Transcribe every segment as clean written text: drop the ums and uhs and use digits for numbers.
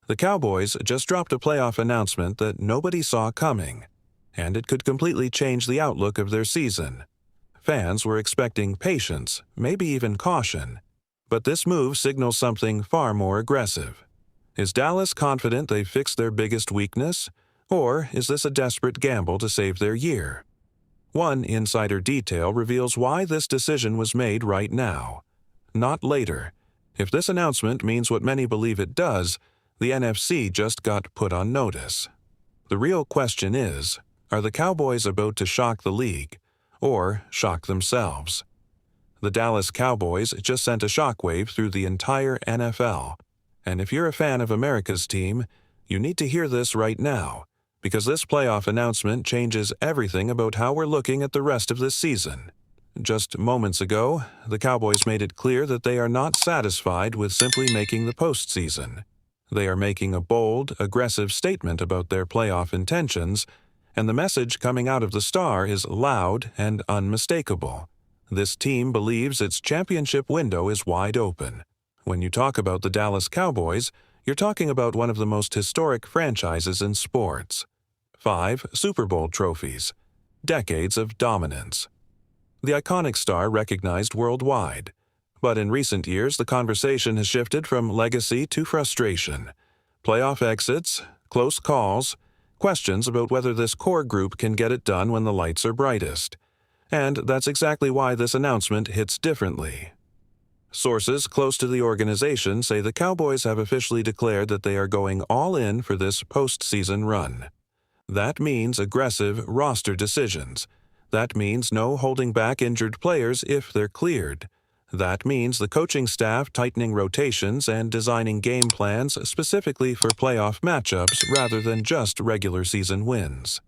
The Cowboys just dropped a playoff announcement that nobody saw coming, and it could completely change the outlook of their season. Fans were expecting patience, maybe even caution, but this move signals something far more aggressive. Is Dallas confident they've fixed their biggest weakness, or is this a desperate gamble to save their year? One insider detail reveals why this decision was made right now, not later. If this announcement means what many believe it does, the NFC just got put on notice. The real question is, are the Cowboys about to shock the league, or shock themselves? The Dallas Cowboys just sent a shockwave through the entire NFL, and if you're a fan of America's team, you need to hear this right now, because this playoff announcement changes everything about how we're looking at the rest of this season. Just moments ago, the Cowboys made it clear that they are not satisfied with simply making the postseason. They are making a bold, aggressive statement about their playoff intentions, and the message coming out of the star is loud and unmistakable. This team believes its championship window is wide open. When you talk about the Dallas Cowboys, you're talking about one of the most historic franchises in sports. 5 Super Bowl trophies. Decades of dominance. The iconic star recognized worldwide. But in recent years, the conversation has shifted from legacy to frustration. Playoff exits, close calls, questions about whether this core group can get it done when the lights are brightest. And that's exactly why this announcement hits differently. Sources close to the organization say the Cowboys have officially declared that they are going all in for this postseason run. That means aggressive roster decisions. That means no holding back injured players if they're cleared. That means the coaching staff tightening rotations and designing game plans specifically for playoff matchups rather than just regular season wins.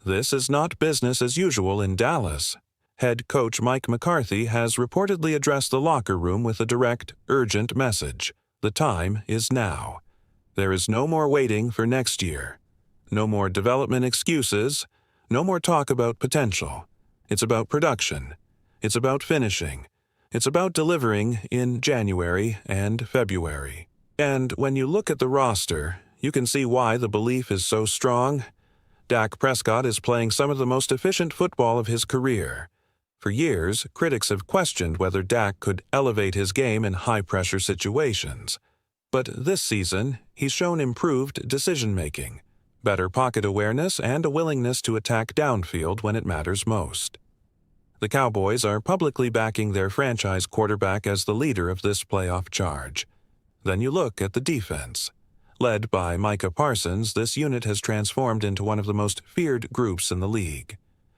This is not business as usual in Dallas. Head coach Mike McCarthy has reportedly addressed the locker room with a direct, urgent message. The time is now. There is no more waiting for next year. No more development excuses. No more talk about potential. It's about production. It's about finishing. It's about delivering in January and February. And when you look at the roster, you can see why the belief is so strong. Dak Prescott is playing some of the most efficient football of his career. For years, critics have questioned whether Dak could elevate his game in high-pressure situations. But this season, he's shown improved decision-making, better pocket awareness, and a willingness to attack downfield when it matters most. The Cowboys are publicly backing their franchise quarterback as the leader of this playoff charge. Then you look at the defense. Led by Micah Parsons, this unit has transformed into one of the most feared groups in the league.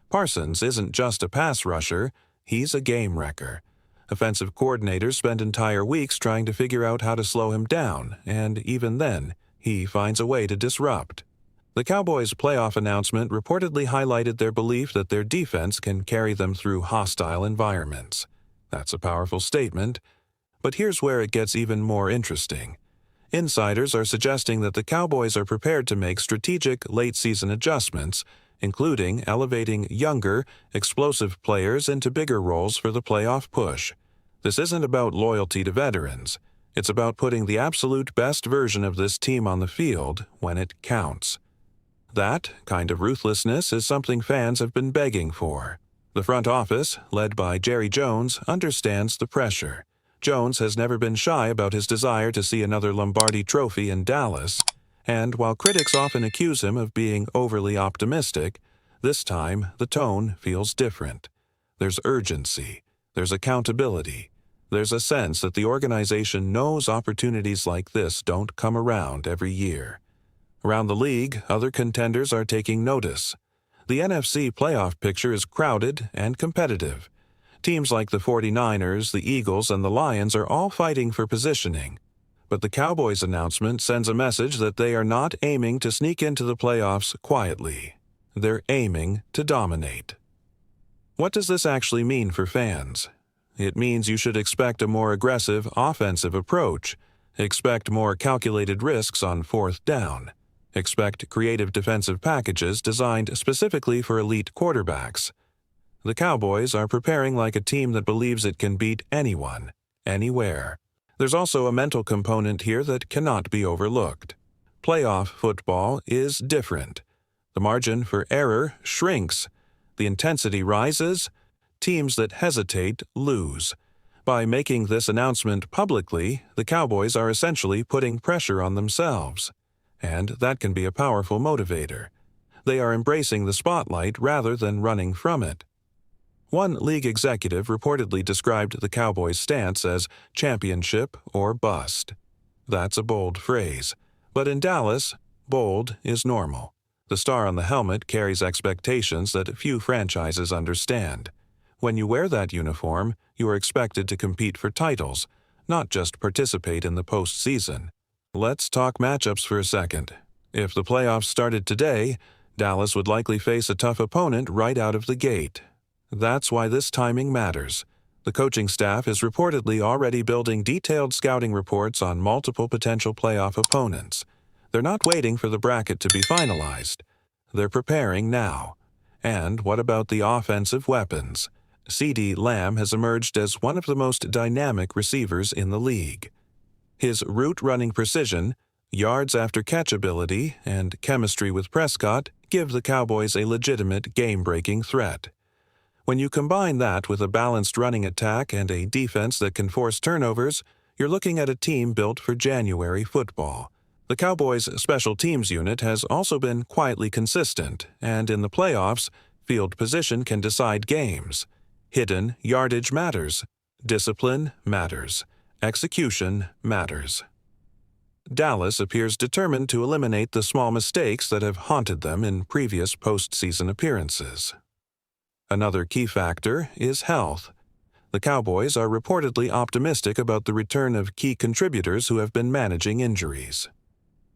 Parsons isn't just a pass rusher, he's a game wrecker. Offensive coordinators spend entire weeks trying to figure out how to slow him down, and even then, he finds a way to disrupt. The Cowboys' playoff announcement reportedly highlighted their belief that their defense can carry them through hostile environments. That's a powerful statement, but here's where it gets even more interesting. Insiders are suggesting that the Cowboys are prepared to make strategic late-season adjustments, including elevating younger, explosive players into bigger roles for the playoff push. This isn't about loyalty to veterans. It's about putting the absolute best version of this team on the field when it counts. That kind of ruthlessness is something fans have been begging for. The front office, led by Jerry Jones, understands the pressure. Jones has never been shy about his desire to see another Lombardi trophy in Dallas, and while critics often accuse him of being overly optimistic, this time the tone feels different. There's urgency, there's accountability, there's a sense that the organization knows opportunities like this don't come around every year. Around the league, other contenders are taking notice. The NFC playoff picture is crowded and competitive. Teams like the 49ers, the Eagles, and the Lions are all fighting for positioning. But the Cowboys' announcement sends a message that they are not aiming to sneak into the playoffs quietly. They're aiming to dominate. What does this actually mean for fans? It means you should expect a more aggressive offensive approach. Expect more calculated risks on fourth down. Expect creative defensive packages designed specifically for elite quarterbacks. The Cowboys are preparing like a team that believes it can beat anyone, anywhere. There's also a mental component here that cannot be overlooked. playoff football is different. The margin for error shrinks. The intensity rises. Teams that hesitate lose. By making this announcement publicly, the Cowboys are essentially putting pressure on themselves. And that can be a powerful motivator. They are embracing the spotlight rather than running from it. One league executive reportedly described the Cowboys' stance as championship or bust. That's a bold phrase. But in Dallas, bold is normal. The star on the helmet carries expectations that few franchises understand. When you wear that uniform, you are expected to compete for titles, not just participate in the postseason. Let's talk matchups for a second. If the playoffs started today, Dallas would likely face a tough opponent right out of the gate. That's why this timing matters. The coaching staff is reportedly already building detailed scouting reports on multiple potential playoff opponents. They're not waiting for the bracket to be finalized. They're preparing now. And what about the offensive weapons? CeeDee Lamb has emerged as one of the most dynamic receivers in the league. His route-running precision, yards after catch ability, and chemistry with Prescott give the Cowboys a legitimate game-breaking threat. When you combine that with a balanced running attack and a defense that can force turnovers, you're looking at a team built for January football. The Cowboys' special teams unit has also been quietly consistent, and in the playoffs, field position can decide games. Hidden yardage matters. Discipline matters. Execution matters. Dallas appears determined to eliminate the small mistakes that have haunted them in previous postseason appearances. Another key factor is health. The Cowboys are reportedly optimistic about the return of key contributors who have been managing injuries.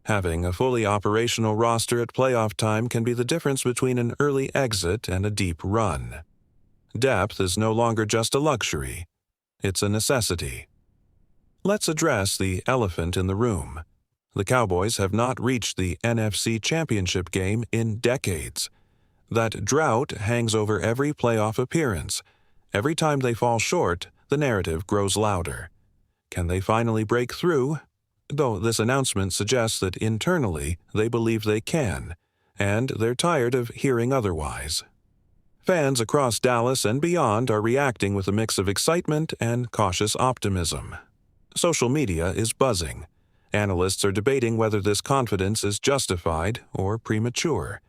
Having a fully operational roster at playoff time can be the difference between an early exit and a deep run. Depth is no longer just a luxury. It's a necessity. Let's address the elephant in the room. The Cowboys have not reached the NFC Championship game in decades. That drought hangs over every playoff appearance. Every time they fall short, the narrative grows louder. Can they finally break through? Though this announcement suggests that internally they believe they can, and they're tired of hearing otherwise. Fans across Dallas and beyond are reacting with a mix of excitement and cautious optimism. Social media is buzzing. Analysts are debating whether this confidence is justified or premature.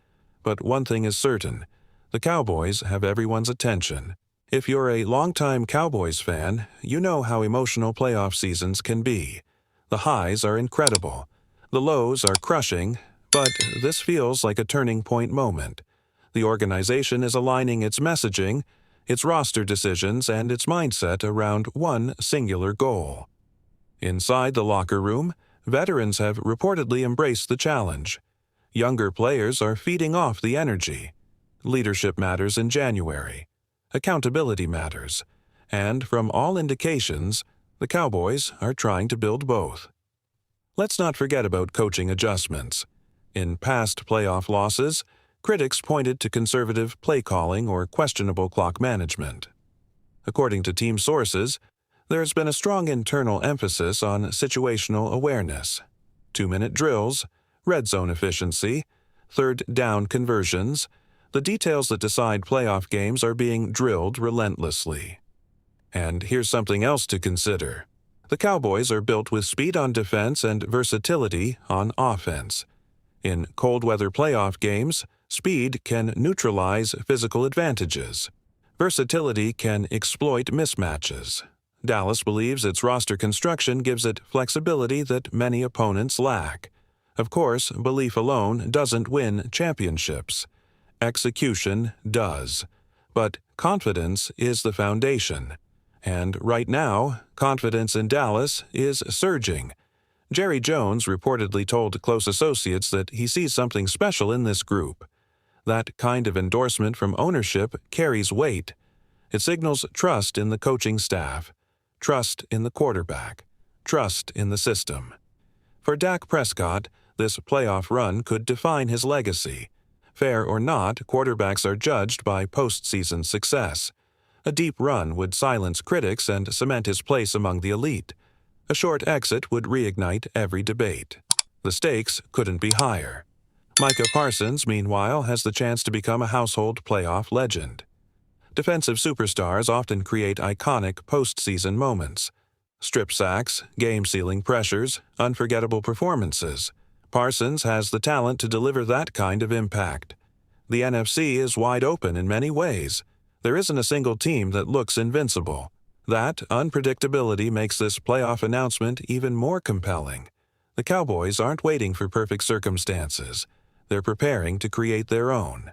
But one thing is certain, the Cowboys have everyone's attention. If you're a longtime Cowboys fan, you know how emotional playoff seasons can be. The highs are incredible. The lows are crushing, but this feels like a turning point moment. The organization is aligning its messaging, its roster decisions, and its mindset around one singular goal. Inside the locker room, veterans have reportedly embraced the challenge. Younger players are feeding off the energy. Leadership matters in January. Accountability matters. And from all indications, the Cowboys are trying to build both. Let's not forget about coaching adjustments. In past playoff losses, critics pointed to conservative play calling or questionable clock management. According to team sources, there's been a strong internal emphasis on situational awareness. 2-minute drills, red zone efficiency, third down conversions, the details that decide playoff games are being drilled relentlessly. And here's something else to consider. The Cowboys are built with speed on defense and versatility on offense. In cold weather playoff games, speed can neutralize physical advantages. Versatility can exploit mismatches. Dallas believes its roster construction gives it flexibility that many opponents lack. Of course, belief alone doesn't win championships. Execution does. But confidence is the foundation. And right now, confidence in Dallas is surging. Jerry Jones reportedly told close associates that he sees something special in this group. That kind of endorsement from ownership carries weight. It signals trust in the coaching staff, trust in the quarterback, trust in the system. For Dak Prescott, this playoff run could define his legacy. Fair or not, quarterbacks are judged by postseason success. A deep run would silence critics and cement his place among the elite. A short exit would reignite every debate. The stakes couldn't be higher. Micah Parsons, meanwhile, has the chance to become a household playoff legend. Defensive superstars often create iconic postseason moments. Strip sacks, game-sealing pressures, unforgettable performances. Parsons has the talent to deliver that kind of impact. The NFC is wide open in many ways. There isn't a single team that looks invincible. That unpredictability makes this playoff announcement even more compelling. The Cowboys aren't waiting for perfect circumstances. They're preparing to create their own.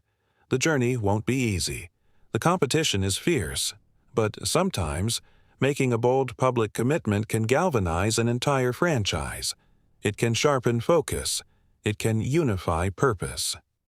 The journey won't be easy. The competition is fierce, but sometimes making a bold public commitment can galvanize an entire franchise. It can sharpen focus. It can unify purpose.